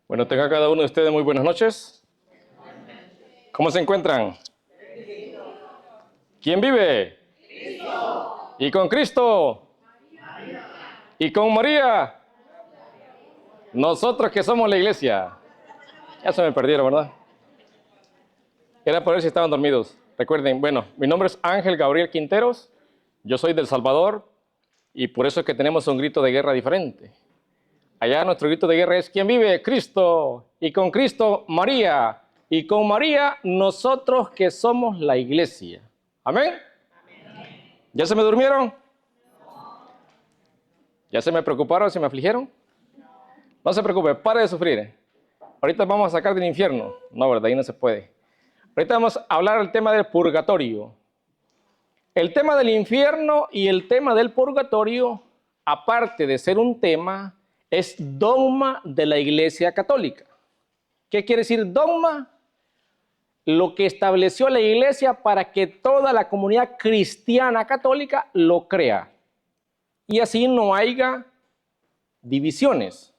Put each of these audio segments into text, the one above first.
Bueno, tenga cada uno de ustedes muy buenas noches. ¿Cómo se encuentran? ¿Quién vive? Cristo. ¿Y con Cristo? María. ¿Y con María? Nosotros que somos la iglesia. Ya se me perdieron, ¿verdad? Era por ver si estaban dormidos. Recuerden, bueno, mi nombre es Ángel Gabriel Quinteros. Yo soy del Salvador y por eso es que tenemos un grito de guerra diferente. Allá nuestro grito de guerra es: ¿quién vive? Cristo. Y con Cristo, María. Y con María, nosotros que somos la iglesia. ¿Amén? Amén. ¿Ya se me durmieron? ¿Ya se me preocuparon? ¿Se me afligieron? No se preocupe, pare de sufrir. Ahorita vamos a sacar del infierno. No, ¿verdad? Ahí no se puede. Ahorita vamos a hablar del tema del purgatorio. El tema del infierno y el tema del purgatorio, aparte de ser un tema, es dogma de la Iglesia Católica. ¿Qué quiere decir dogma? Lo que estableció la Iglesia para que toda la comunidad cristiana católica lo crea. Y así no haya divisiones.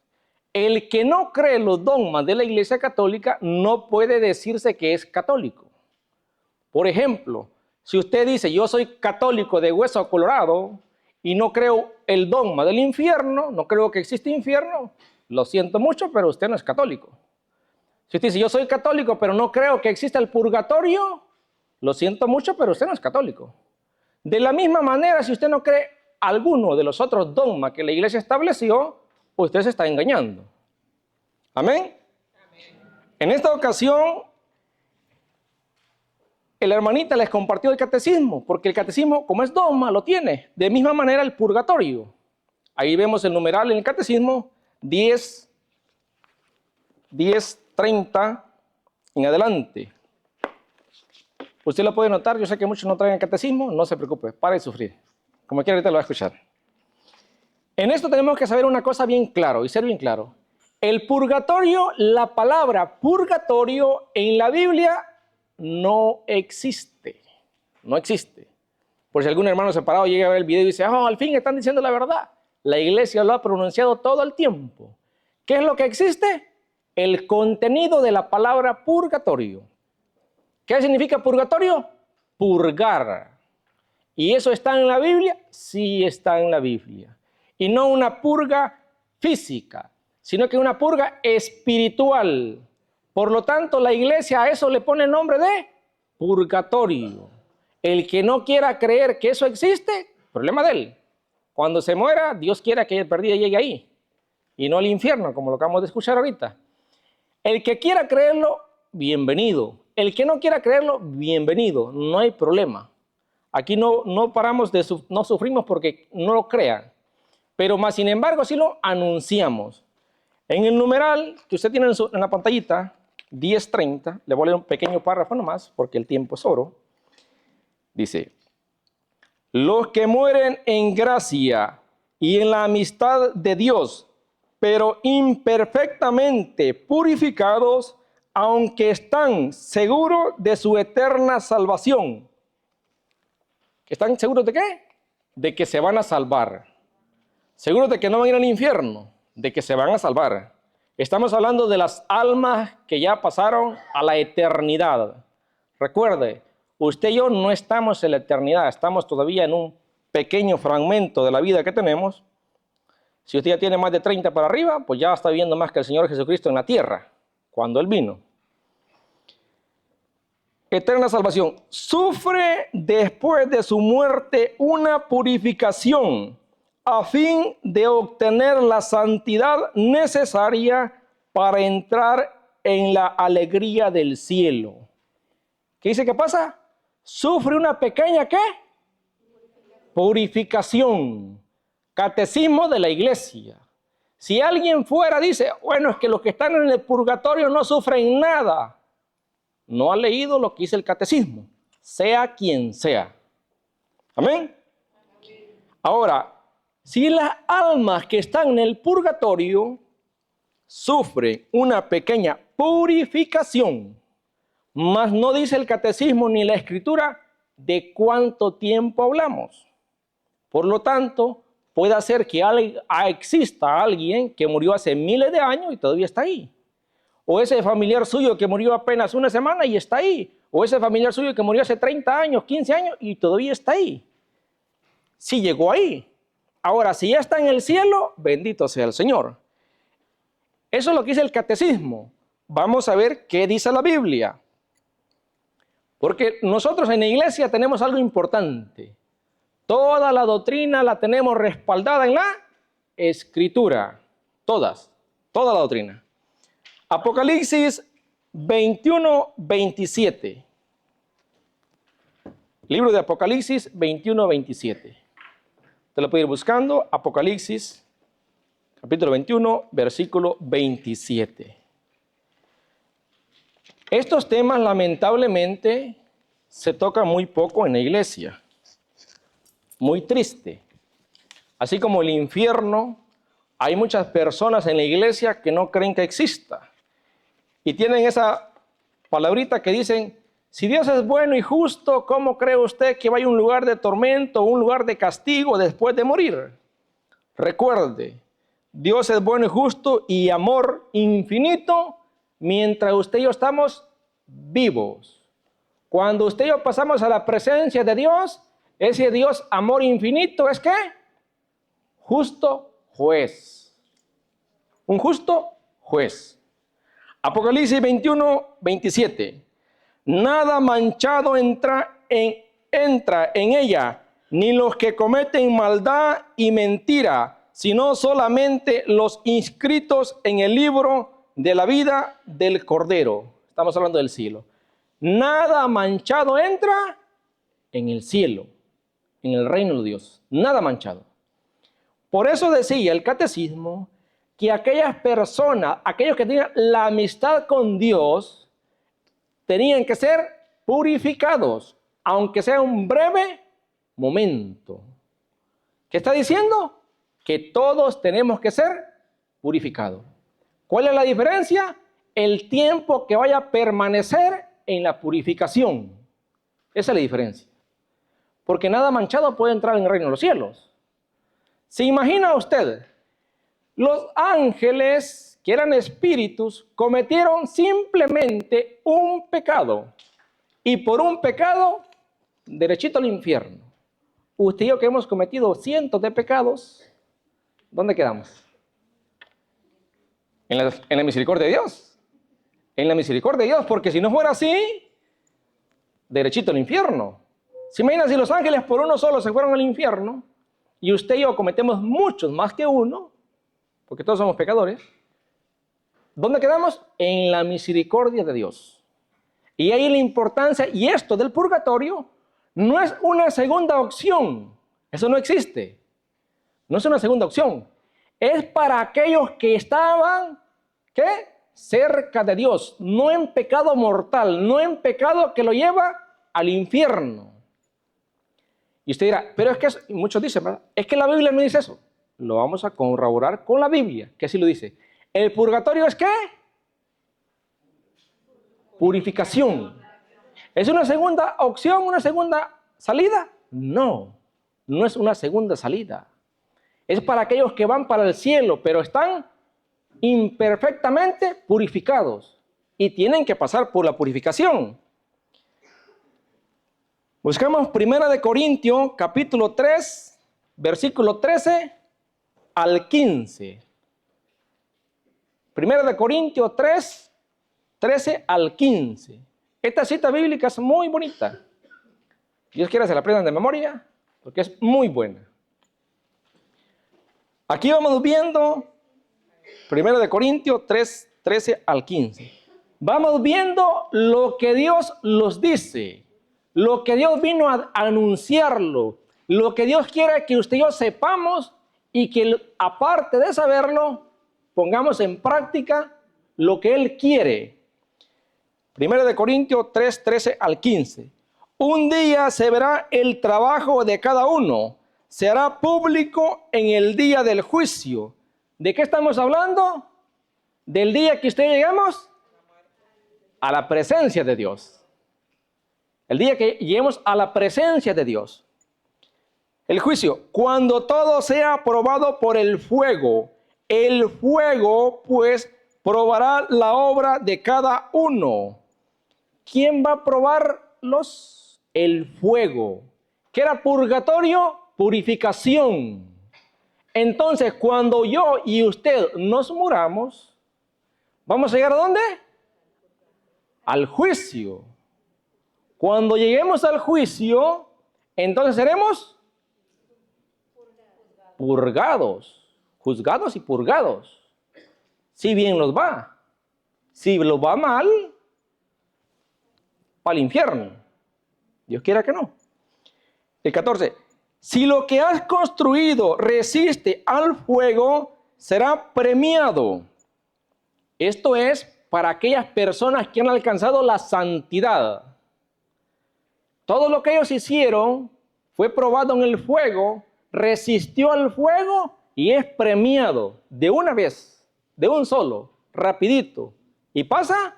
El que no cree los dogmas de la Iglesia Católica no puede decirse que es católico. Por ejemplo, si usted dice: yo soy católico de hueso colorado y no creo el dogma del infierno, no creo que existe infierno, lo siento mucho, pero usted no es católico. Si usted dice: yo soy católico, pero no creo que exista el purgatorio, lo siento mucho, pero usted no es católico. De la misma manera, si usted no cree alguno de los otros dogmas que la Iglesia estableció, usted se está engañando. ¿Amén? Amén. En esta ocasión, la hermanita les compartió el catecismo, porque el catecismo, como es dogma, lo tiene. De misma manera el purgatorio. Ahí vemos el numeral en el catecismo 10:30 en adelante. Usted lo puede notar, yo sé que muchos no traen el catecismo, no se preocupe, pare de sufrir. Como quiera, ahorita lo va a escuchar. En esto tenemos que saber una cosa bien claro y ser bien claro. El purgatorio, la palabra purgatorio en la Biblia no existe. No existe. Por si algún hermano separado llega a ver el video y dice: oh, al fin están diciendo la verdad. La Iglesia lo ha pronunciado todo el tiempo. ¿Qué es lo que existe? El contenido de la palabra purgatorio. ¿Qué significa purgatorio? Purgar. ¿Y eso está en la Biblia? Sí está en la Biblia. Y no una purga física, sino que una purga espiritual. Por lo tanto, la Iglesia a eso le pone el nombre de purgatorio. El que no quiera creer que eso existe, problema de él. Cuando se muera, Dios quiera que el perdido llegue ahí, y no al infierno, como lo acabamos de escuchar ahorita. El que quiera creerlo, bienvenido. El que no quiera creerlo, bienvenido. No hay problema. Aquí no paramos no sufrimos porque no lo crean. Pero más sin embargo, sí lo anunciamos. En el numeral que usted tiene en la pantallita, 10:30, le voy a leer un pequeño párrafo nomás, porque el tiempo es oro. Dice: los que mueren en gracia y en la amistad de Dios, pero imperfectamente purificados, aunque están seguros de su eterna salvación. ¿Están seguros de qué? De que se van a salvar. Seguros de que no van a ir al infierno, de que se van a salvar. Estamos hablando de las almas que ya pasaron a la eternidad. Recuerde, usted y yo no estamos en la eternidad, estamos todavía en un pequeño fragmento de la vida que tenemos. Si usted ya tiene más de 30 para arriba, pues ya está viviendo más que el Señor Jesucristo en la tierra, cuando Él vino. Eterna salvación. Sufre después de su muerte una purificación a fin de obtener la santidad necesaria para entrar en la alegría del cielo. ¿Qué dice que pasa? Sufre una pequeña, ¿qué? Purificación. Catecismo de la Iglesia. Si alguien fuera dice: bueno, es que los que están en el purgatorio no sufren nada. No ha leído lo que dice el catecismo, sea quien sea. ¿Amén? Ahora, si las almas que están en el purgatorio sufren una pequeña purificación, mas no dice el catecismo ni la escritura de cuánto tiempo hablamos. Por lo tanto, puede ser que exista alguien que murió hace miles de años y todavía está ahí. O ese familiar suyo que murió apenas una semana y está ahí. O ese familiar suyo que murió hace 30 años, 15 años y todavía está ahí. Sí llegó ahí. Ahora, si ya está en el cielo, bendito sea el Señor. Eso es lo que dice el catecismo. Vamos a ver qué dice la Biblia. Porque nosotros en la iglesia tenemos algo importante. Toda la doctrina la tenemos respaldada en la Escritura. Toda la doctrina. Apocalipsis 21, 27. Libro de Apocalipsis 21, 27. Te lo puede ir buscando. Apocalipsis, capítulo 21, versículo 27. Estos temas, lamentablemente, se tocan muy poco en la iglesia. Muy triste. Así como el infierno, hay muchas personas en la iglesia que no creen que exista. Y tienen esa palabrita que dicen, si Dios es bueno y justo, ¿cómo cree usted que vaya a un lugar de tormento, un lugar de castigo después de morir? Recuerde, Dios es bueno y justo y amor infinito mientras usted y yo estamos vivos. Cuando usted y yo pasamos a la presencia de Dios, ese Dios amor infinito es ¿qué? Justo juez. Un justo juez. Apocalipsis 21, 27. Nada manchado entra en ella, ni los que cometen maldad y mentira, sino solamente los inscritos en el libro de la vida del Cordero. Estamos hablando del cielo. Nada manchado entra en el cielo, en el reino de Dios. Nada manchado. Por eso decía el catecismo que aquellas personas, aquellos que tenían la amistad con Dios, tenían que ser purificados, aunque sea un breve momento. ¿Qué está diciendo? Que todos tenemos que ser purificados. ¿Cuál es la diferencia? El tiempo que vaya a permanecer en la purificación. Esa es la diferencia. Porque nada manchado puede entrar en el reino de los cielos. ¿Se imagina usted? Los ángeles, que eran espíritus, cometieron simplemente un pecado. Y por un pecado, derechito al infierno. Usted y yo que hemos cometido cientos de pecados, ¿dónde quedamos? En la misericordia de Dios. En la misericordia de Dios, porque si no fuera así, derechito al infierno. ¿Se imagina si los ángeles por uno solo se fueron al infierno? Y usted y yo cometemos muchos, más que uno, porque todos somos pecadores. ¿Dónde quedamos? En la misericordia de Dios. Y ahí la importancia, y esto del purgatorio, no es una segunda opción. Eso no existe. No es una segunda opción. Es para aquellos que estaban, ¿qué? Cerca de Dios, no en pecado mortal, no en pecado que lo lleva al infierno. Y usted dirá, pero es que, muchos dicen, ¿verdad? Es que la Biblia no dice eso. Lo vamos a corroborar con la Biblia, que así lo dice. ¿El purgatorio es qué? Purificación. ¿Es una segunda opción, una segunda salida? No, no es una segunda salida. Es para aquellos que van para el cielo, pero están imperfectamente purificados y tienen que pasar por la purificación. Buscamos 1 Corintios, capítulo 3, versículo 13 al 15. 1 Corintios 3, 13 al 15. Esta cita bíblica es muy bonita. Dios quiera se la aprendan de memoria, porque es muy buena. Aquí vamos viendo 1 Corintios 3, 13 al 15. Vamos viendo lo que Dios los dice, lo que Dios vino a anunciarlo, lo que Dios quiere que usted y yo sepamos y que aparte de saberlo, pongamos en práctica lo que Él quiere. 1 Corintios 3, 13 al 15. Un día se verá el trabajo de cada uno. Se hará público en el día del juicio. ¿De qué estamos hablando? Del día que usted lleguemos a la presencia de Dios. El día que lleguemos a la presencia de Dios. El juicio, cuando todo sea probado por el fuego pues probará la obra de cada uno. ¿Quién va a probarlos? El fuego. ¿Qué era purgatorio? Purificación. Entonces, cuando yo y usted nos muramos, ¿vamos a llegar a dónde? Al juicio. Cuando lleguemos al juicio, entonces seremos purgados, juzgados y purgados. Si bien nos va. Si lo va mal, para el infierno. Dios quiera que no. El 14. Si lo que has construido resiste al fuego, será premiado. Esto es para aquellas personas que han alcanzado la santidad. Todo lo que ellos hicieron fue probado en el fuego, resistió al fuego y es premiado de una vez, de un solo, rapidito, y pasa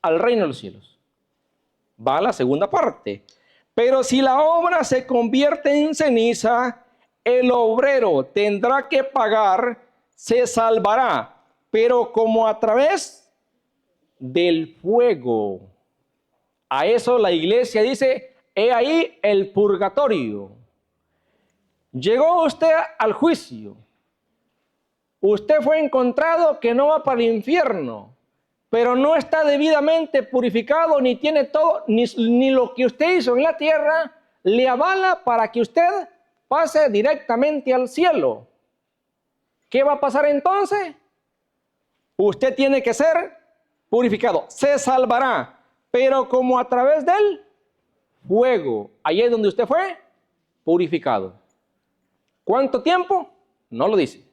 al reino de los cielos. Va a la segunda parte. Pero si la obra se convierte en ceniza, el obrero tendrá que pagar, se salvará, pero como a través del fuego. A eso la iglesia dice, he ahí el purgatorio. Llegó usted al juicio. Usted fue encontrado que no va para el infierno, pero no está debidamente purificado, ni tiene todo, ni lo que usted hizo en la tierra le avala para que usted pase directamente al cielo. ¿Qué va a pasar entonces? Usted tiene que ser purificado, se salvará, pero como a través del fuego. Allí es donde usted fue purificado. ¿Cuánto tiempo? No lo dice.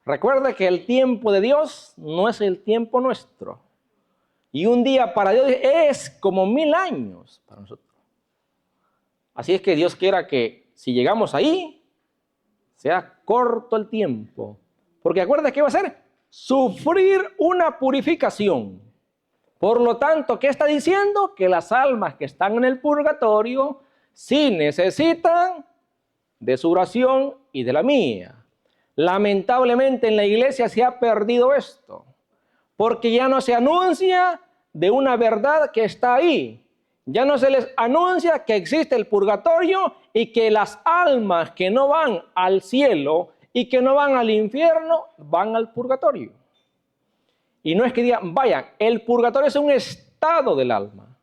Recuerde que el tiempo de Dios no es el tiempo nuestro. Y un día para Dios es como 1000 años para nosotros. Así es que Dios quiera que si llegamos ahí, sea corto el tiempo. Porque acuérdate que va a ser sufrir una purificación. Por lo tanto, ¿qué está diciendo? Que las almas que están en el purgatorio sí necesitan de su oración y de la mía. Lamentablemente en la iglesia se ha perdido esto. Porque ya no se anuncia de una verdad que está ahí. Ya no se les anuncia que existe el purgatorio y que las almas que no van al cielo y que no van al infierno, van al purgatorio. Y no es que digan, vayan, el purgatorio es un estado del alma.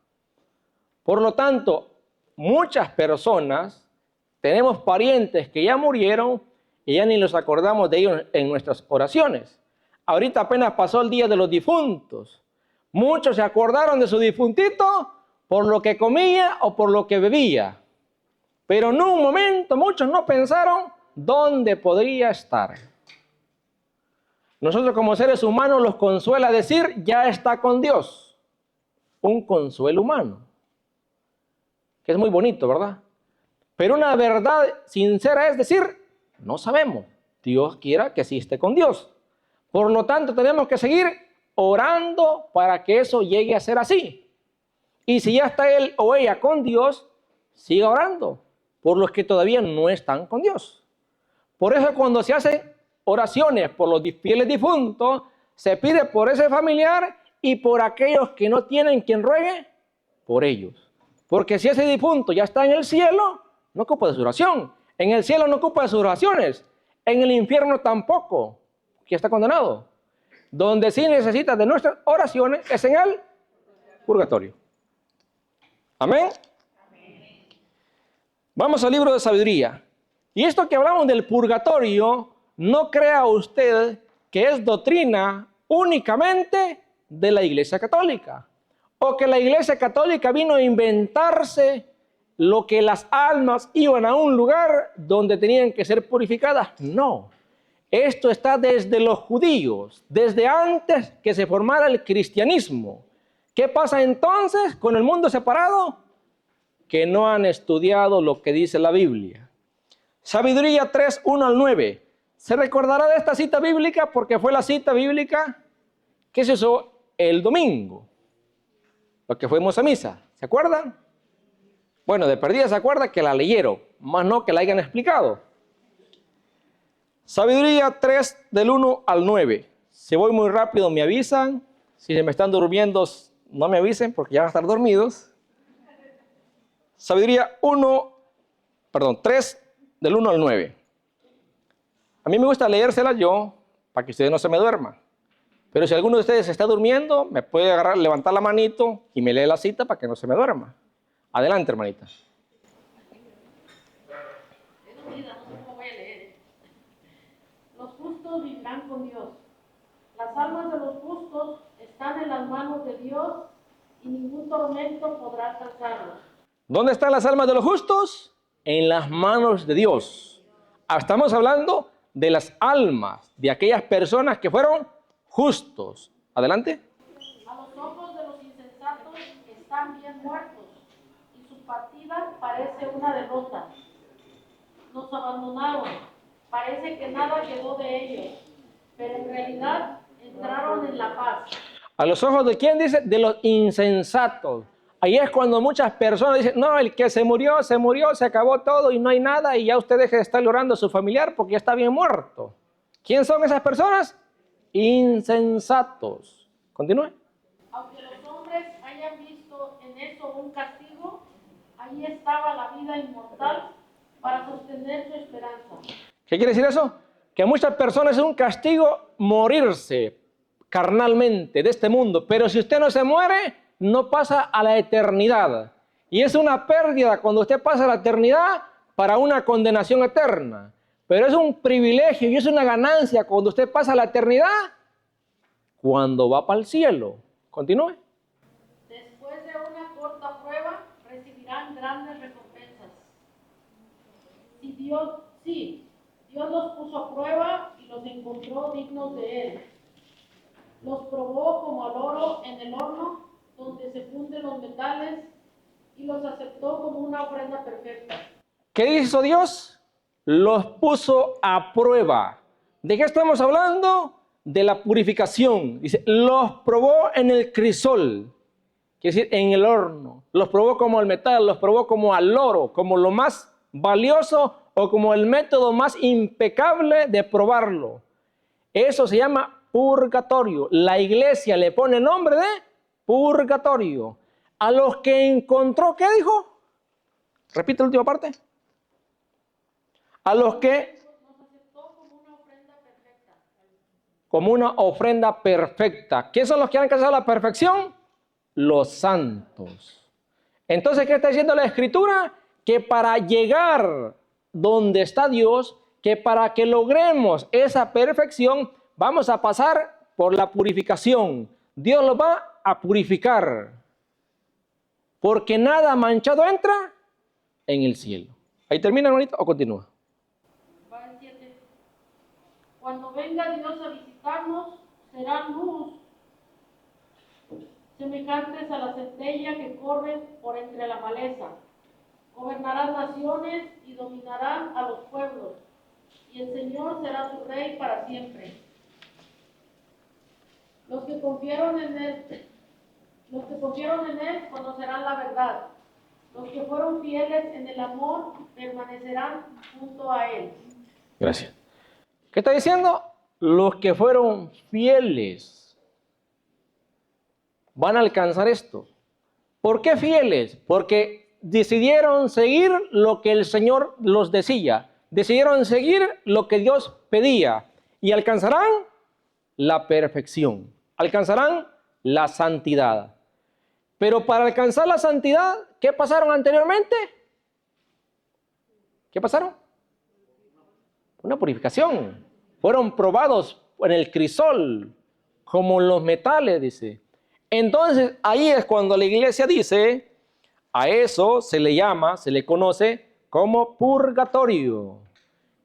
Por lo tanto, muchas personas, tenemos parientes que ya murieron y ya ni los acordamos de ellos en nuestras oraciones. Ahorita apenas pasó el día de los difuntos. Muchos se acordaron de su difuntito por lo que comía o por lo que bebía. Pero en un momento muchos no pensaron dónde podría estar. Nosotros como seres humanos los consuela decir, ya está con Dios. Un consuelo humano. Que es muy bonito, ¿verdad? Pero una verdad sincera es decir, no sabemos. Dios quiera que sí esté con Dios. Por lo tanto, tenemos que seguir orando para que eso llegue a ser así. Y si ya está él o ella con Dios, siga orando por los que todavía no están con Dios. Por eso cuando se hacen oraciones por los fieles difuntos, se pide por ese familiar y por aquellos que no tienen quien ruegue por ellos. Porque si ese difunto ya está en el cielo, no ocupa de su oración. En el cielo no ocupa de sus oraciones. En el infierno tampoco, que está condenado. Donde sí necesita de nuestras oraciones es en el purgatorio. Amén. Amén. Vamos al libro de sabiduría. Y esto que hablamos del purgatorio, no crea usted que es doctrina únicamente de la Iglesia Católica. O que la Iglesia Católica vino a inventarse lo que las almas iban a un lugar donde tenían que ser purificadas. No. Esto está desde los judíos, desde antes que se formara el cristianismo. ¿Qué pasa entonces con el mundo separado? Que no han estudiado lo que dice la Biblia. Sabiduría 3, 1 al 9. Se recordará de esta cita bíblica porque fue la cita bíblica que se usó el domingo, lo que fuimos a misa. ¿Se acuerdan? Bueno, de perdida se acuerda que la leyeron, más no que la hayan explicado. Sabiduría 3, del 1 al 9. Si voy muy rápido, me avisan. Si se me están durmiendo, no me avisen porque ya van a estar dormidos. Sabiduría 3, del 1 al 9. A mí me gusta leérselas yo para que ustedes no se me duerman. Pero si alguno de ustedes está durmiendo, me puede agarrar, levantar la manito y me lee la cita para que no se me duerma. Adelante, hermanita. Los justos vivirán con Dios. Las almas de los justos están en las manos de Dios y ningún tormento podrá alcanzarlos. ¿Dónde están las almas de los justos? En las manos de Dios. Estamos hablando de las almas de aquellas personas que fueron justos. Adelante. A los ojos de los insensatos están bien muertos y su partida parece una derrota. Nos abandonaron, parece que nada quedó de ellos, pero en realidad entraron en la paz. ¿A los ojos de quién dice? De los insensatos. Ahí es cuando muchas personas dicen, no, el que se murió, se acabó todo y no hay nada y ya usted deje de estar llorando a su familiar porque ya está bien muerto. ¿Quién son esas personas? Insensatos. Continúe. Aunque los hombres hayan visto en eso un castigo, ahí estaba la vida inmortal para sostener su esperanza. ¿Qué quiere decir eso? Que a muchas personas es un castigo morirse carnalmente de este mundo, pero si usted no se muere, no pasa a la eternidad. Y es una pérdida cuando usted pasa a la eternidad para una condenación eterna. Pero es un privilegio y es una ganancia cuando usted pasa a la eternidad, cuando va para el cielo. Continúe. Después de una corta prueba, recibirán grandes recompensas. Dios los puso a prueba y los encontró dignos de Él. Los probó como al oro en el horno, donde se funden los metales, y los aceptó como una ofrenda perfecta. ¿Qué hizo Dios? Los puso a prueba. ¿De qué estamos hablando? De la purificación. Dice, los probó en el crisol, quiere decir, en el horno. Los probó como al metal, los probó como al oro, como lo más valioso o como el método más impecable de probarlo. Eso se llama purgatorio. La iglesia le pone nombre de purgatorio. A los que encontró, ¿qué dijo? Repite la última parte. A los que Nos aceptó como una ofrenda perfecta. como una ofrenda perfecta. ¿Qué son los que han alcanzado la perfección? Los santos. Entonces, ¿qué está diciendo la Escritura? Que para llegar donde está Dios, que para que logremos esa perfección, vamos a pasar por la purificación. Dios lo va a purificar. Porque nada manchado entra en el cielo. ¿Ahí termina, hermanito, o continúa? Va el 7. Cuando venga Dios a visitarnos, serán luz, semejantes a la centella que corre por entre la maleza. Gobernarán naciones y dominarán a los pueblos, y el Señor será su rey para siempre. Los que confiaron en Él conocerán la verdad. Los que fueron fieles en el amor permanecerán junto a Él. Gracias. ¿Qué está diciendo? Los que fueron fieles van a alcanzar esto. ¿Por qué fieles? Porque decidieron seguir lo que el Señor los decía. Decidieron seguir lo que Dios pedía. Y alcanzarán la perfección. Alcanzarán la santidad. Pero para alcanzar la santidad, ¿qué pasaron anteriormente? ¿Qué pasaron? Una purificación. Fueron probados en el crisol, como los metales, dice. Entonces, ahí es cuando la iglesia dice, a eso se le llama, se le conoce como purgatorio.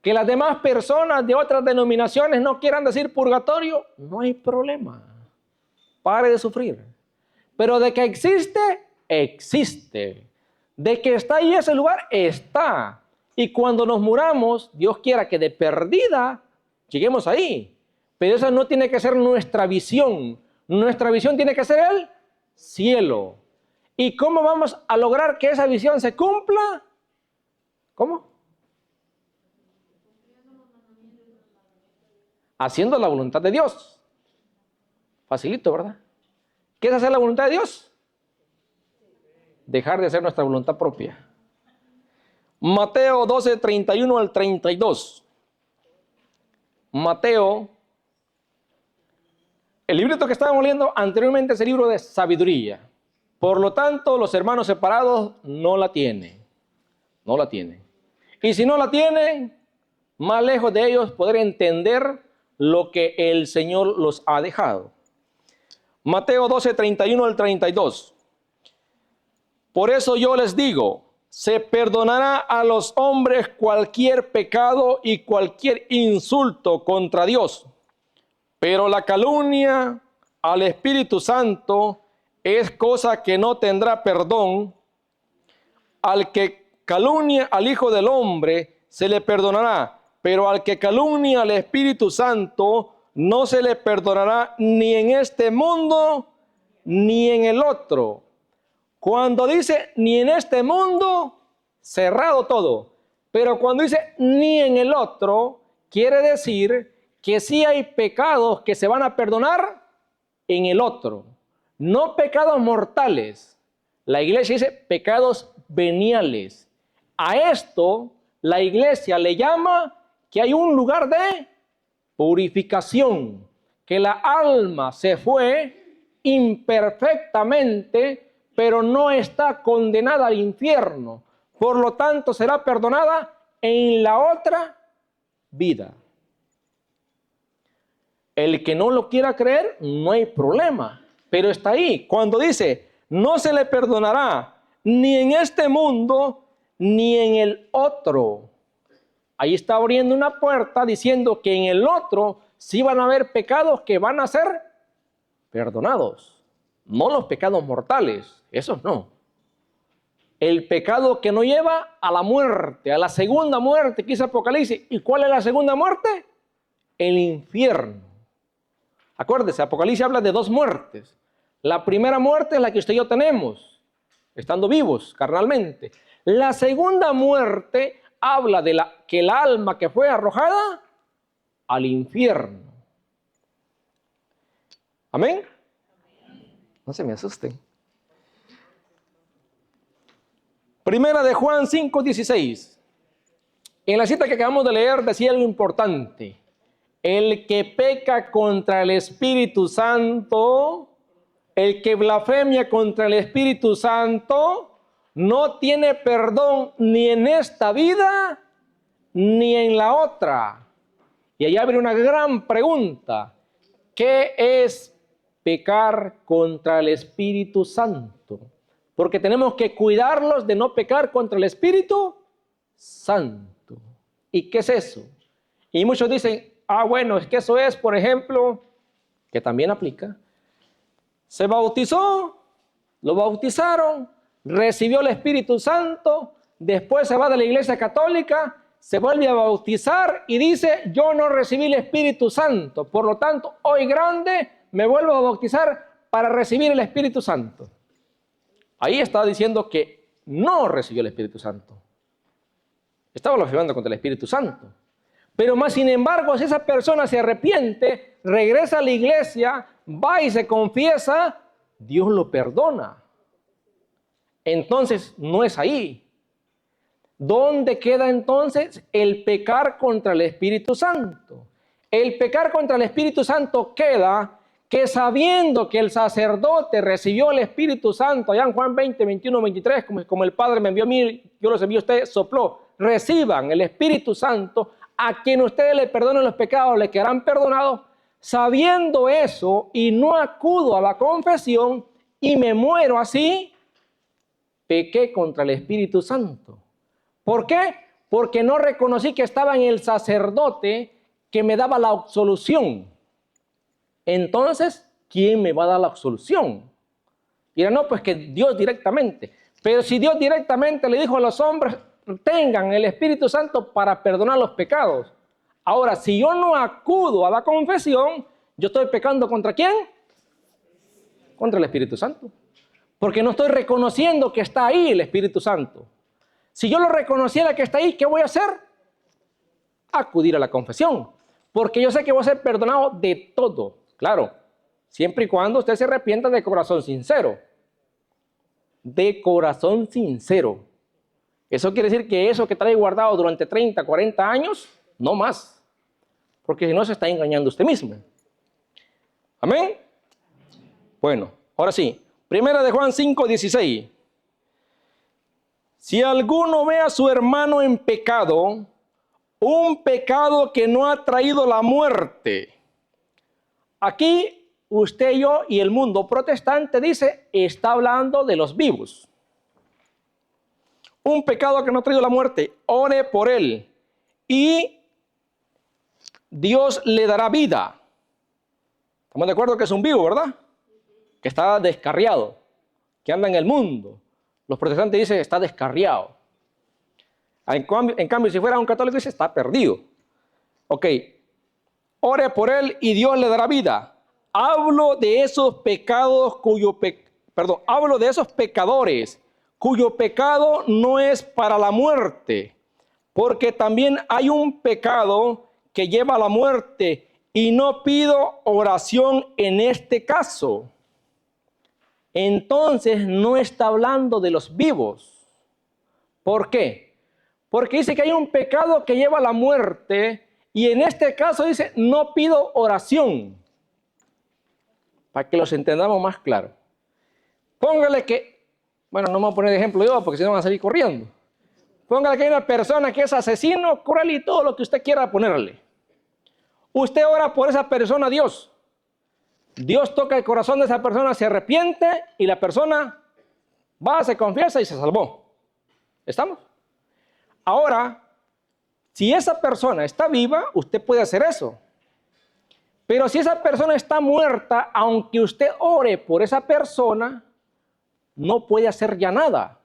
Que las demás personas de otras denominaciones no quieran decir purgatorio, no hay problema. Pare de sufrir. Pero de que existe, existe. De que está ahí ese lugar, está. Y cuando nos muramos, Dios quiera que de perdida lleguemos ahí. Pero esa no tiene que ser nuestra visión. Nuestra visión tiene que ser el cielo. ¿Y cómo vamos a lograr que esa visión se cumpla? ¿Cómo? Haciendo la voluntad de Dios. Facilito, ¿verdad? ¿Qué es hacer la voluntad de Dios? Dejar de hacer nuestra voluntad propia. Mateo 12, 31 al 32. Mateo, el librito que estábamos leyendo anteriormente es el libro de sabiduría. Por lo tanto, los hermanos separados no la tienen. No la tienen. Y si no la tienen, más lejos de ellos poder entender lo que el Señor los ha dejado. Mateo 12, 31 al 32. Por eso yo les digo, se perdonará a los hombres cualquier pecado y cualquier insulto contra Dios. Pero la calumnia al Espíritu Santo es cosa que no tendrá perdón. Al que calumnia al Hijo del Hombre se le perdonará, pero al que calumnia al Espíritu Santo no se le perdonará ni en este mundo ni en el otro. Cuando dice ni en este mundo, cerrado todo. Pero cuando dice ni en el otro, quiere decir que sí hay pecados que se van a perdonar en el otro. No pecados mortales. La iglesia dice pecados veniales. A esto la iglesia le llama que hay un lugar de purificación, que la alma se fue imperfectamente, pero no está condenada al infierno. Por lo tanto, será perdonada en la otra vida. El que no lo quiera creer, no hay problema, pero está ahí. Cuando dice, no se le perdonará ni en este mundo, ni en el otro. Ahí está abriendo una puerta diciendo que en el otro sí van a haber pecados que van a ser perdonados. No los pecados mortales, esos no. El pecado que no lleva a la muerte, a la segunda muerte que dice Apocalipsis. ¿Y cuál es la segunda muerte? El infierno. Acuérdese, Apocalipsis habla de dos muertes. La primera muerte es la que usted y yo tenemos, estando vivos carnalmente. La segunda muerte habla de que el alma que fue arrojada al infierno. ¿Amén? No se me asusten. Primera de Juan 5:16. En la cita que acabamos de leer decía algo importante. El que peca contra el Espíritu Santo, el que blasfemia contra el Espíritu Santo, no tiene perdón ni en esta vida ni en la otra. Y ahí abre una gran pregunta. ¿Qué es pecar contra el Espíritu Santo? Porque tenemos que cuidarlos de no pecar contra el Espíritu Santo. ¿Y qué es eso? Y muchos dicen, bueno, es que eso es, por ejemplo, que también aplica. Se bautizó, lo bautizaron, recibió el Espíritu Santo, después se va de la iglesia católica, se vuelve a bautizar y dice, yo no recibí el Espíritu Santo, por lo tanto, hoy grande me vuelvo a bautizar para recibir el Espíritu Santo. Ahí estaba diciendo que no recibió el Espíritu Santo. Estaba blasfemando contra el Espíritu Santo. Pero más sin embargo, si esa persona se arrepiente, regresa a la iglesia, va y se confiesa, Dios lo perdona. Entonces, no es ahí. ¿Dónde queda entonces el pecar contra el Espíritu Santo? El pecar contra el Espíritu Santo queda que sabiendo que el sacerdote recibió el Espíritu Santo, allá en Juan 20, 21, 23, como el Padre me envió a mí, yo los envío a ustedes, sopló, reciban el Espíritu Santo, a quien ustedes le perdonen los pecados, le quedarán perdonados. Sabiendo eso y no acudo a la confesión y me muero así, pequé contra el Espíritu Santo. ¿Por qué? Porque no reconocí que estaba en el sacerdote que me daba la absolución. Entonces, ¿quién me va a dar la absolución? Y no, pues que Dios directamente. Pero si Dios directamente le dijo a los hombres, tengan el Espíritu Santo para perdonar los pecados. Ahora, si yo no acudo a la confesión, yo estoy pecando ¿contra quién? Contra el Espíritu Santo. Porque no estoy reconociendo que está ahí el Espíritu Santo. Si yo lo reconociera que está ahí, ¿qué voy a hacer? Acudir a la confesión. Porque yo sé que voy a ser perdonado de todo. Claro, Siempre y cuando usted se arrepienta de corazón sincero. De corazón sincero. Eso quiere decir que eso que trae guardado durante 30, 40 años, no más. Porque si no, se está engañando usted mismo. Amén. Bueno, ahora sí. Primera de Juan 5:16. Si alguno ve a su hermano en pecado, un pecado que no ha traído la muerte. Aquí usted, yo y el mundo protestante dice, está hablando de los vivos. Un pecado que no ha traído la muerte, ore por él y Dios le dará vida. Estamos de acuerdo que es un vivo, ¿verdad? Que está descarriado, que anda en el mundo. Los protestantes dicen está descarriado. En cambio, si fuera un católico dice está perdido. Ok, ore por él y Dios le dará vida. Hablo de esos pecados hablo de esos pecadores cuyo pecado no es para la muerte, porque también hay un pecado que lleva a la muerte y no pido oración en este caso. Entonces no está hablando de los vivos. ¿Por qué? Porque dice que hay un pecado que lleva a la muerte y en este caso dice no pido oración. Para que los entendamos más claro. Póngale que, bueno, no me voy a poner de ejemplo yo porque si no van a salir corriendo. Póngale que hay una persona que es asesino, cruel y todo lo que usted quiera ponerle. Usted ora por esa persona a Dios. Dios toca el corazón de esa persona, se arrepiente y la persona va, se confiesa y se salvó. ¿Estamos? Ahora, si esa persona está viva, usted puede hacer eso. Pero si esa persona está muerta, aunque usted ore por esa persona, no puede hacer ya nada.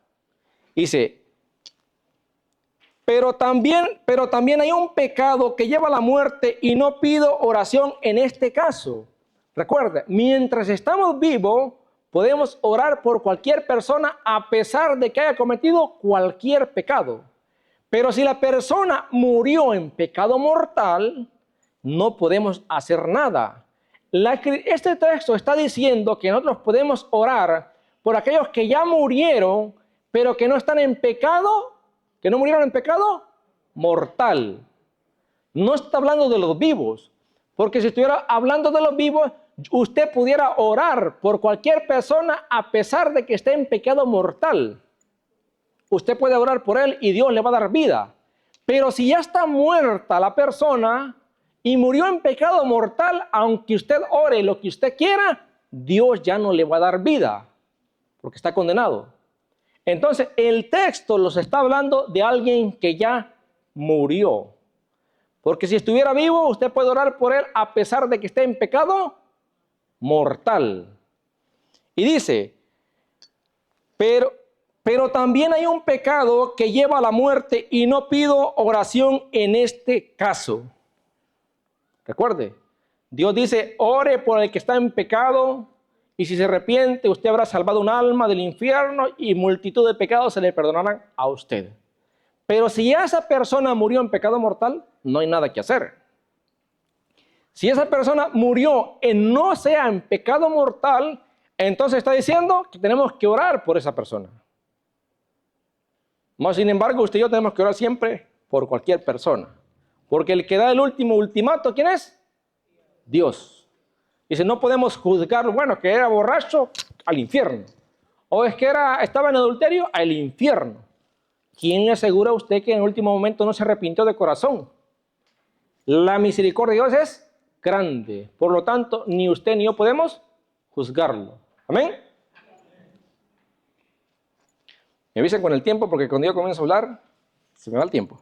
Dice, pero también hay un pecado que lleva a la muerte y no pido oración en este caso. Recuerda, mientras estamos vivos, podemos orar por cualquier persona a pesar de que haya cometido cualquier pecado. Pero si la persona murió en pecado mortal, no podemos hacer nada. Este texto está diciendo que nosotros podemos orar por aquellos que ya murieron, pero que no están en pecado, que no murieron en pecado mortal. No está hablando de los vivos, porque si estuviera hablando de los vivos, usted pudiera orar por cualquier persona a pesar de que esté en pecado mortal. Usted puede orar por él y Dios le va a dar vida. Pero si ya está muerta la persona y murió en pecado mortal, aunque usted ore lo que usted quiera, Dios ya no le va a dar vida, porque está condenado. Entonces, el texto los está hablando de alguien que ya murió. Porque si estuviera vivo, usted puede orar por él a pesar de que esté en pecado mortal. Y dice, pero también hay un pecado que lleva a la muerte y no pido oración en este caso. Recuerde, Dios dice, ore por el que está en pecado y si se arrepiente, usted habrá salvado un alma del infierno y multitud de pecados se le perdonarán a usted. Pero si esa persona murió en pecado mortal, no hay nada que hacer. Si esa persona murió no sea en pecado mortal, entonces está diciendo que tenemos que orar por esa persona. Más sin embargo, usted y yo tenemos que orar siempre por cualquier persona. Porque el que da el último ultimato, ¿quién es? Dios. Dice, no podemos juzgarlo, bueno, que era borracho, al infierno. O es que estaba en adulterio, al infierno. ¿Quién le asegura a usted que en el último momento no se arrepintió de corazón? La misericordia de Dios es grande. Por lo tanto, ni usted ni yo podemos juzgarlo. ¿Amén? Me avisen con el tiempo porque cuando yo comienzo a hablar, se me va el tiempo.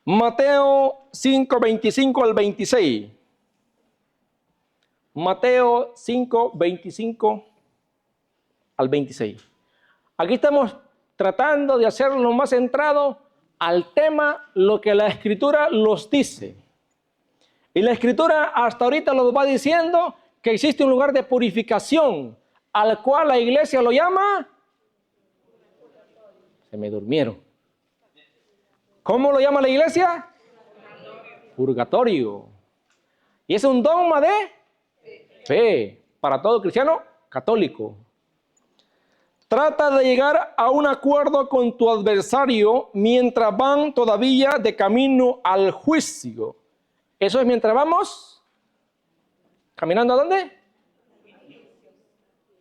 Mateo 5, 25 al 26. Mateo 5, 25 al 26. Aquí estamos tratando de hacerlo más centrado al tema, lo que la Escritura los dice. Y la Escritura hasta ahorita nos va diciendo que existe un lugar de purificación, al cual la iglesia lo llama... Se me durmieron. ¿Cómo lo llama la iglesia? Purgatorio. Y es un dogma de fe. para todo cristiano católico. Trata de llegar a un acuerdo con tu adversario mientras van todavía de camino al juicio. Eso es mientras vamos caminando ¿a dónde?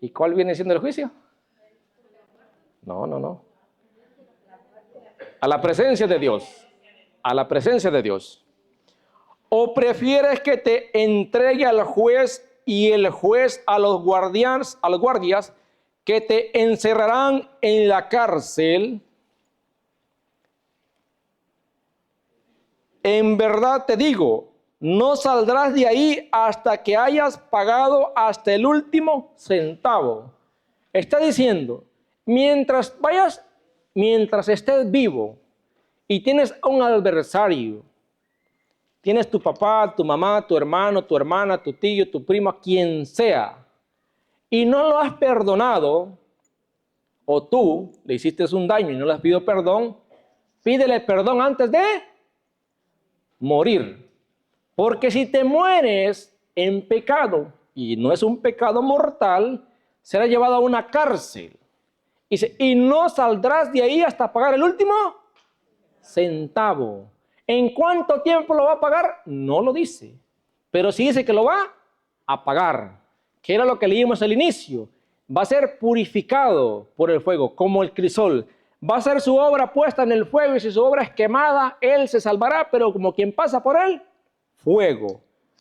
¿Y cuál viene siendo el juicio? No. A la presencia de Dios. A la presencia de Dios. ¿O prefieres que te entregue al juez y el juez a los guardias que te encerrarán en la cárcel? En verdad te digo, no saldrás de ahí hasta que hayas pagado hasta el último centavo. Está diciendo, mientras estés vivo y tienes un adversario, tienes tu papá, tu mamá, tu hermano, tu hermana, tu tío, tu primo, quien sea, y no lo has perdonado, o tú le hiciste un daño y no le has pedido perdón, pídele perdón antes de morir. Porque si te mueres en pecado, y no es un pecado mortal, serás llevado a una cárcel. Y no saldrás de ahí hasta pagar el último centavo. ¿En cuánto tiempo lo va a pagar? No lo dice. Pero sí dice que lo va a pagar. Que era lo que leímos al inicio. Va a ser purificado por el fuego, como el crisol. Va a ser su obra puesta en el fuego y si su obra es quemada, él se salvará, pero como quien pasa por él, fuego.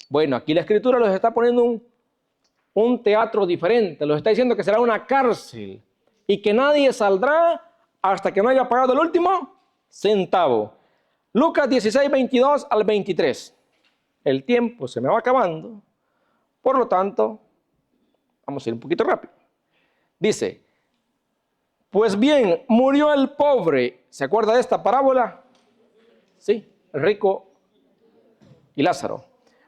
Bueno, aquí la Escritura los está poniendo un teatro diferente. Los está diciendo que será una cárcel y que nadie saldrá hasta que no haya pagado el último centavo. Lucas 16, 22 al 23. El tiempo se me va acabando. Por lo tanto, vamos a ir un poquito rápido. Dice, pues bien, murió el pobre. ¿Se acuerda de esta parábola? Sí, el rico y Lázaro.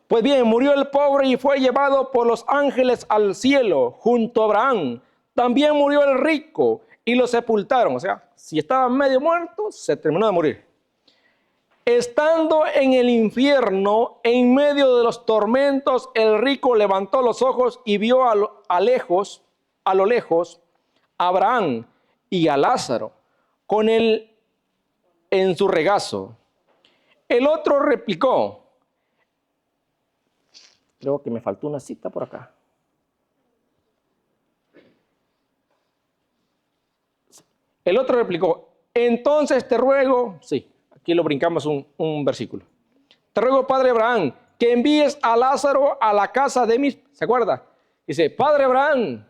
Pues bien, murió el pobre y fue llevado por los ángeles al cielo junto a Abraham. También murió el rico y lo sepultaron. O sea, si estaba medio muerto, se terminó de morir. Estando en el infierno, en medio de los tormentos, el rico levantó los ojos y vio a lo lejos, a Abraham y a Lázaro, con él en su regazo. El otro replicó, creo que me faltó una cita por acá. El otro replicó, entonces te ruego, sí, aquí lo brincamos un versículo. Te ruego, Padre Abraham, que envíes a Lázaro a la casa de mis... ¿Se acuerda? Dice, Padre Abraham,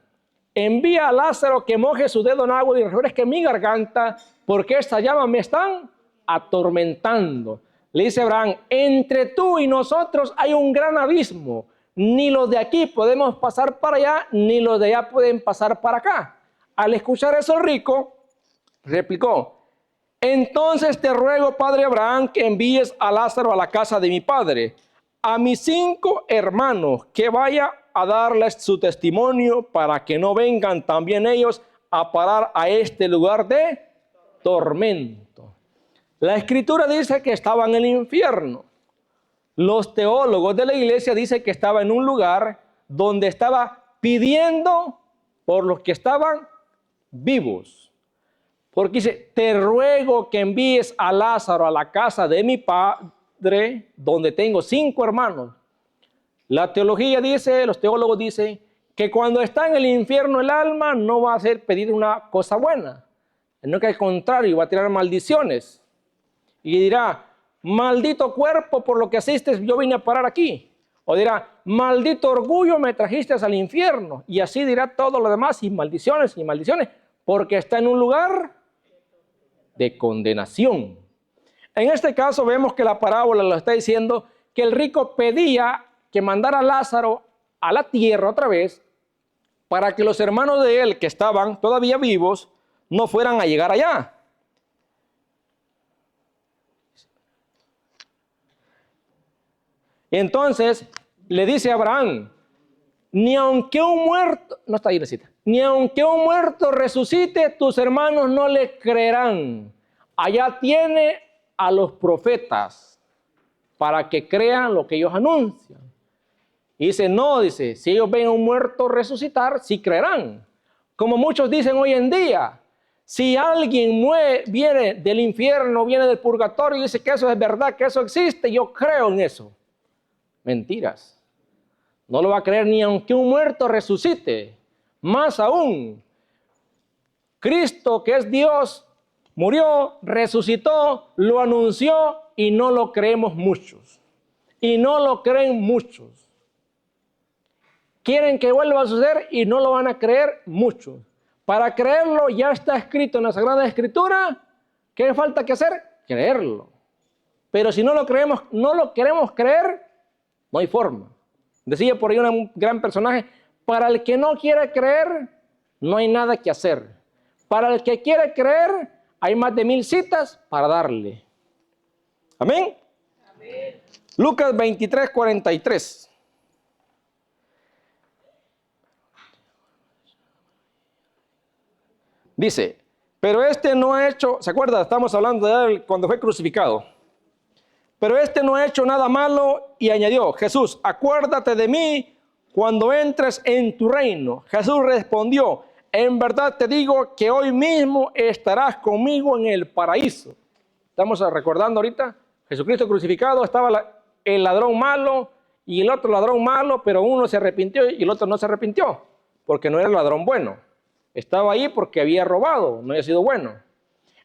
envía a Lázaro que moje su dedo en agua y refresque mi garganta, porque estas llamas me están atormentando. Le dice Abraham, entre tú y nosotros hay un gran abismo. Ni los de aquí podemos pasar para allá, ni los de allá pueden pasar para acá. Al escuchar eso, el rico replicó, entonces te ruego, Padre Abraham, que envíes a Lázaro a la casa de mi padre, a mis 5 hermanos, que vaya a darles su testimonio para que no vengan también ellos a parar a este lugar de tormento. La Escritura dice que estaba en el infierno. Los teólogos de la iglesia dicen que estaba en un lugar donde estaba pidiendo por los que estaban vivos. Porque dice, te ruego que envíes a Lázaro a la casa de mi padre, donde tengo 5 hermanos. La teología dice, los teólogos dicen, que cuando está en el infierno el alma no va a hacer pedir una cosa buena, sino que al contrario va a tirar maldiciones. Y dirá, maldito cuerpo por lo que hiciste, yo vine a parar aquí. O dirá, maldito orgullo me trajiste al infierno. Y así dirá todo lo demás, y maldiciones, porque está en un lugar de condenación. En este caso vemos que la parábola lo está diciendo que el rico pedía que mandara a Lázaro a la tierra otra vez para que los hermanos de él que estaban todavía vivos no fueran a llegar allá. Y entonces le dice a Abraham, ni aunque un muerto, no está ahí la cita, ni aunque un muerto resucite, tus hermanos no le creerán. Allá tiene a los profetas para que crean lo que ellos anuncian. Y dice, no, dice, si ellos ven a un muerto resucitar, sí creerán. Como muchos dicen hoy en día, si alguien viene del infierno, viene del purgatorio y dice que eso es verdad, que eso existe, yo creo en eso. Mentiras. No lo va a creer ni aunque un muerto resucite. Más aún, Cristo, que es Dios, murió, resucitó, lo anunció y no lo creemos muchos. Y no lo creen muchos. Quieren que vuelva a suceder y no lo van a creer muchos. Para creerlo ya está escrito en la Sagrada Escritura. ¿Qué falta que hacer? Creerlo. Pero si no lo creemos, no lo queremos creer, no hay forma. Decía por ahí un gran personaje, para el que no quiere creer, no hay nada que hacer. Para el que quiere creer, hay más de 1000 citas para darle. Amén. Amén. Lucas 23, 43. Dice, pero este no ha hecho, ¿se acuerda? Estamos hablando de él cuando fue crucificado. Pero este no ha hecho nada malo y añadió, Jesús, acuérdate de mí cuando entres en tu reino. Jesús respondió, en verdad te digo que hoy mismo estarás conmigo en el paraíso. Estamos recordando ahorita, Jesucristo crucificado, estaba el ladrón malo y el otro ladrón malo, pero uno se arrepintió y el otro no se arrepintió, porque no era el ladrón bueno. Estaba ahí porque había robado, no había sido bueno.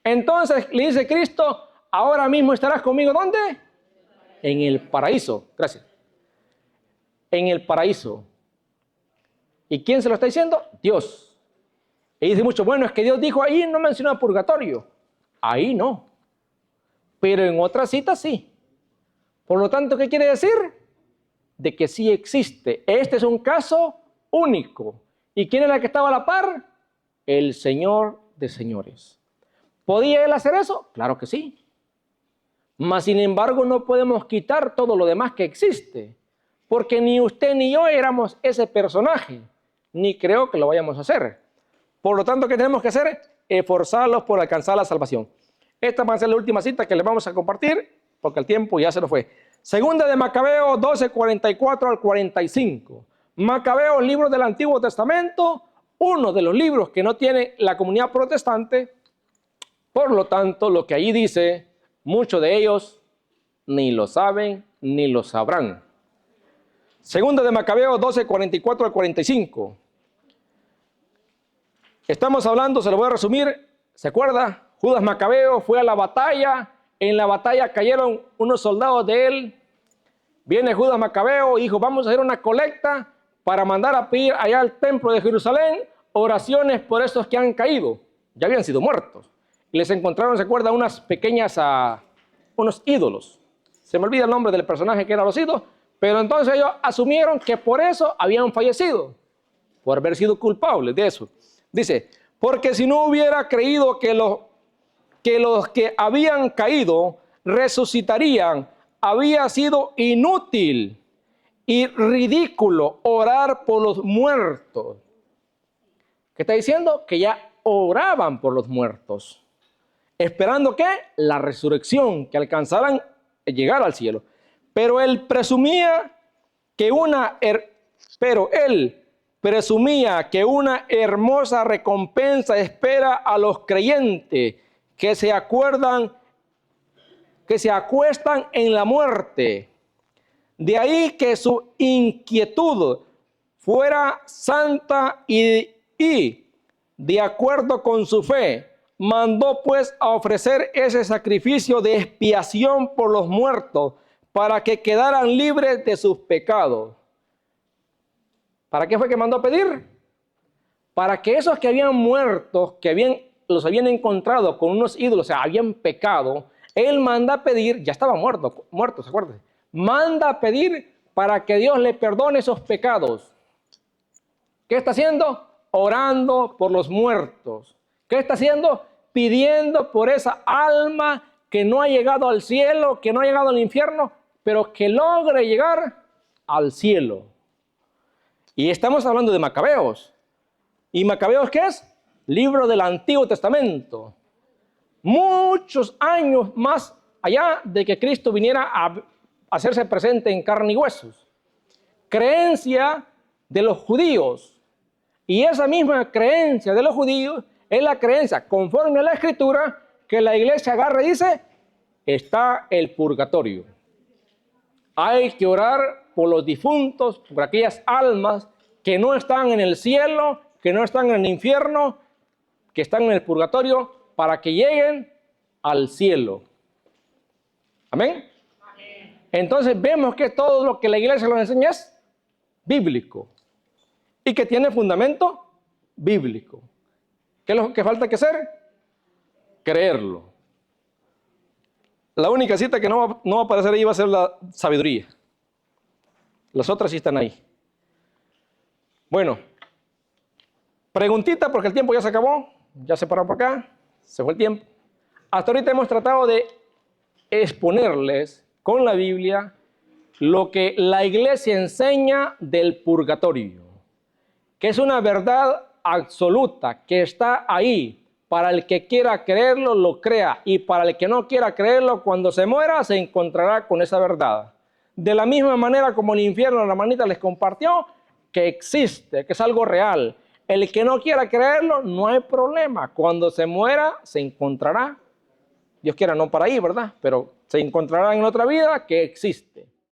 Entonces le dice Cristo, ahora mismo estarás conmigo, ¿dónde? En el paraíso. Gracias. En el paraíso. ¿Y quién se lo está diciendo? Dios. Y dice mucho, bueno, es que Dios dijo ahí, no menciona purgatorio. Ahí no. Pero en otra cita sí. Por lo tanto, ¿qué quiere decir? De que sí existe. Este es un caso único. ¿Y quién era el que estaba a la par? El Señor de señores. ¿Podía él hacer eso? Claro que sí. Mas, sin embargo, no podemos quitar todo lo demás que existe. Porque ni usted ni yo éramos ese personaje. Ni creo que lo vayamos a hacer. Por lo tanto, ¿qué tenemos que hacer? Esforzarlos por alcanzar la salvación. Esta va a ser la última cita que les vamos a compartir, porque el tiempo ya se nos fue. Segunda de Macabeos 12, 44 al 45. Macabeos, libro del Antiguo Testamento, uno de los libros que no tiene la comunidad protestante. Por lo tanto, lo que ahí dice, muchos de ellos ni lo saben ni lo sabrán. Segunda de Macabeos 12, 44 al 45. Estamos hablando, se lo voy a resumir, ¿se acuerda? Judas Macabeo fue a la batalla, en la batalla cayeron unos soldados de él. Viene Judas Macabeo y dijo, vamos a hacer una colecta para mandar a pedir allá al templo de Jerusalén oraciones por estos que han caído. Ya habían sido muertos. Y les encontraron, ¿se acuerda? Unas pequeñas, unos ídolos. Se me olvida el nombre del personaje que eran los ídolos, pero entonces ellos asumieron que por eso habían fallecido, por haber sido culpables de eso. Dice, porque si no hubiera creído que los que habían caído resucitarían, había sido inútil y ridículo orar por los muertos. ¿Qué está diciendo? Que ya oraban por los muertos, esperando que la resurrección, que alcanzaran a llegar al cielo. Pero él presumía que una hermosa recompensa espera a los creyentes que se acuestan en la muerte. De ahí que su inquietud fuera santa y de acuerdo con su fe, mandó pues a ofrecer ese sacrificio de expiación por los muertos para que quedaran libres de sus pecados. ¿Para qué fue que mandó a pedir? Para que esos que habían muerto, los habían encontrado con unos ídolos, o sea, habían pecado, él manda a pedir, ya estaban muertos, acuérdense, manda a pedir para que Dios le perdone esos pecados. ¿Qué está haciendo? Orando por los muertos. ¿Qué está haciendo? Pidiendo por esa alma que no ha llegado al cielo, que no ha llegado al infierno, pero que logre llegar al cielo. Y estamos hablando de Macabeos. ¿Y Macabeos qué es? Libro del Antiguo Testamento. Muchos años más allá de que Cristo viniera a hacerse presente en carne y huesos. creencia de los judíos. Y esa misma creencia de los judíos es la creencia, conforme a la Escritura, que la iglesia agarra y dice, está el purgatorio. Hay que orar por los difuntos, por aquellas almas que no están en el cielo, que no están en el infierno, que están en el purgatorio, para que lleguen al cielo. ¿Amén? Entonces vemos que todo lo que la iglesia nos enseña es bíblico y que tiene fundamento bíblico. ¿Qué es lo que falta que hacer? Creerlo. La única cita que no va a aparecer ahí va a ser la sabiduría. Las otras sí están ahí. Bueno, preguntita porque el tiempo ya se acabó, ya se paró por acá, se fue el tiempo. Hasta ahorita hemos tratado de exponerles con la Biblia lo que la iglesia enseña del purgatorio, que es una verdad absoluta que está ahí. Para el que quiera creerlo, lo crea, y para el que no quiera creerlo, cuando se muera, se encontrará con esa verdad. De la misma manera como el infierno, la hermanita les compartió, que existe, que es algo real. El que no quiera creerlo, no hay problema. Cuando se muera, se encontrará, Dios quiera no para ahí, ¿verdad? Pero se encontrará en otra vida que existe.